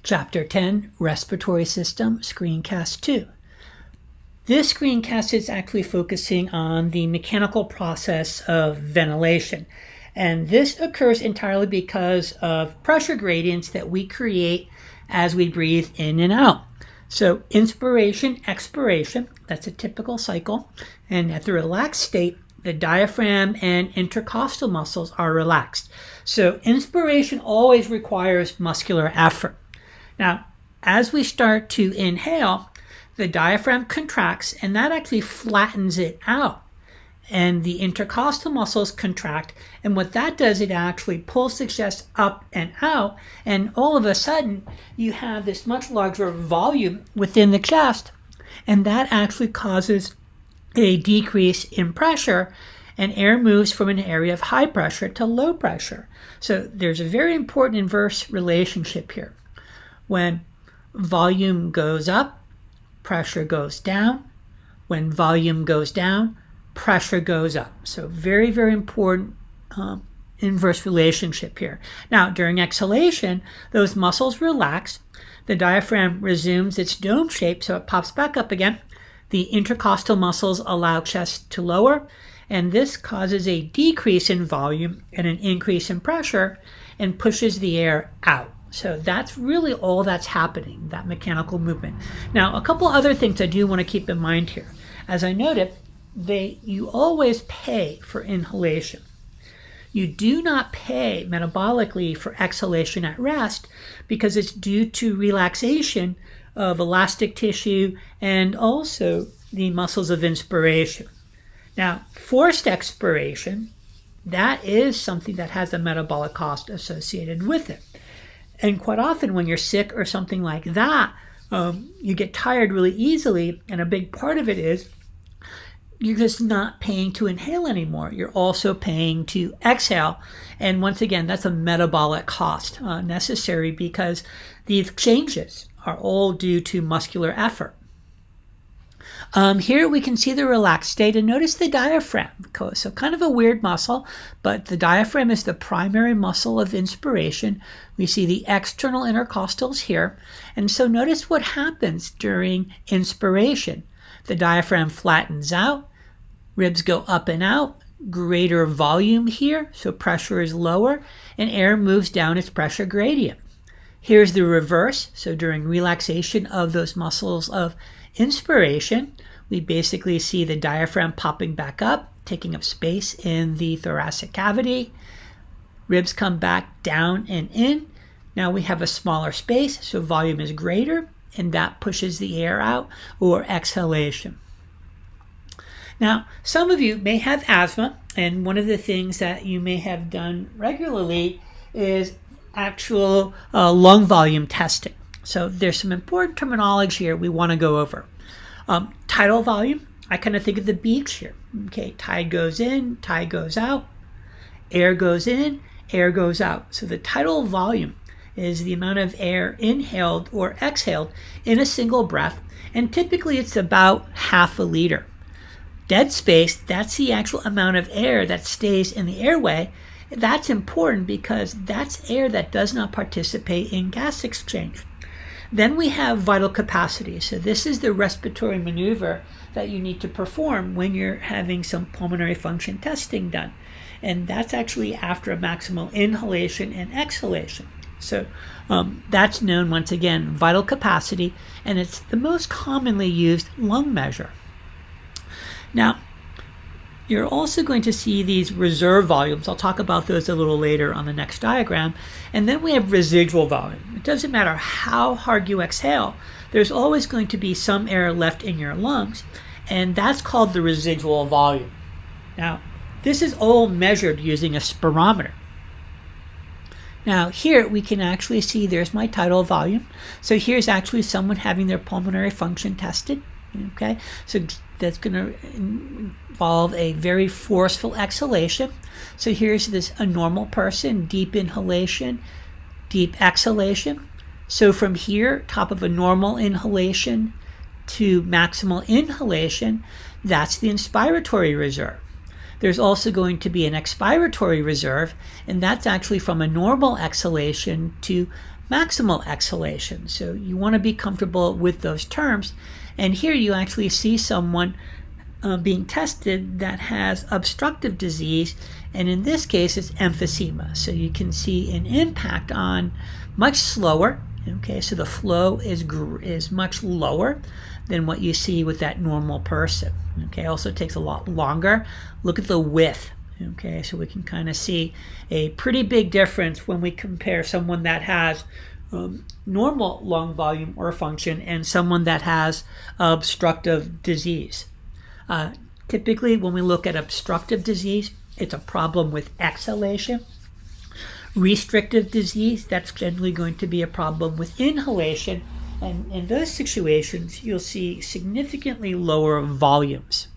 Chapter 10, Respiratory System, Screencast 2. This screencast is actually focusing on the mechanical process of ventilation. And this occurs entirely because of pressure gradients that we create as we breathe in and out. So inspiration, expiration, that's a typical cycle. And at the relaxed state, the diaphragm and intercostal muscles are relaxed. So inspiration always requires muscular effort. Now, as we start to inhale, the diaphragm contracts and that actually flattens it out. And the intercostal muscles contract. And what that does, it actually pulls the chest up and out. And all of a sudden, you have this much larger volume within the chest. And that actually causes a decrease in pressure. And air moves from an area of high pressure to low pressure. So there's a very important inverse relationship here. When volume goes up, pressure goes down. When volume goes down, pressure goes up. So very, very important inverse relationship here. Now, during exhalation, those muscles relax. The diaphragm resumes its dome shape, so it pops back up again. The intercostal muscles allow chest to lower, and this causes a decrease in volume and an increase in pressure and pushes the air out. So that's really all that's happening, that mechanical movement. Now, a couple other things I do want to keep in mind here. As I noted, you always pay for inhalation. You do not pay metabolically for exhalation at rest because it's due to relaxation of elastic tissue and also the muscles of inspiration. Now, forced expiration, that is something that has a metabolic cost associated with it. And quite often when you're sick or something like that, you get tired really easily. And a big part of it is you're just not paying to inhale anymore. You're also paying to exhale. And once again, that's a metabolic cost necessary because these changes are all due to muscular effort. Here we can see the relaxed state and notice the diaphragm. So kind of a weird muscle, but the diaphragm is the primary muscle of inspiration. We see the external intercostals here. And so notice what happens during inspiration. The diaphragm flattens out, ribs go up and out, greater volume here, so pressure is lower, and air moves down its pressure gradient. Here's the reverse. So during relaxation of those muscles of inspiration, we basically see the diaphragm popping back up, taking up space in the thoracic cavity. Ribs come back down and in. Now we have a smaller space, so volume is greater, and that pushes the air out, or exhalation. Now, some of you may have asthma, and one of the things that you may have done regularly is actual lung volume testing. So there's some important terminology here we want to go over. Tidal volume, I kind of think of the beach here. Okay, tide goes in, tide goes out, air goes in, air goes out. So the tidal volume is the amount of air inhaled or exhaled in a single breath, and typically it's about half a liter. Dead space, that's the actual amount of air that stays in the airway. That's important because that's air that does not participate in gas exchange. Then we have vital capacity. So this is the respiratory maneuver that you need to perform when you're having some pulmonary function testing done. And that's actually after a maximal inhalation and exhalation. So that's known, once again, vital capacity, and it's the most commonly used lung measure. Now, you're also going to see these reserve volumes. I'll talk about those a little later on the next diagram. And then we have residual volume. It doesn't matter how hard you exhale, there's always going to be some air left in your lungs, and that's called the residual volume. Now, this is all measured using a spirometer. Now, here we can actually see there's my tidal volume. So here's actually someone having their pulmonary function tested. Okay, so that's going to involve a very forceful exhalation. So here's a normal person, deep inhalation, deep exhalation. So from here, top of a normal inhalation to maximal inhalation, that's the inspiratory reserve. There's also going to be an expiratory reserve, and that's actually from a normal exhalation to maximal exhalation. So you want to be comfortable with those terms. And here you actually see someone being tested that has obstructive disease, and in this case it's emphysema. So you can see an impact on much slower. Okay, so the flow is much lower than what you see with that normal person. Okay, also takes a lot longer. Look at the width. Okay, so we can kind of see a pretty big difference when we compare someone that has normal lung volume or function and someone that has obstructive disease. Typically, when we look at obstructive disease, it's a problem with exhalation. Restrictive disease, that's generally going to be a problem with inhalation. And in those situations, you'll see significantly lower volumes.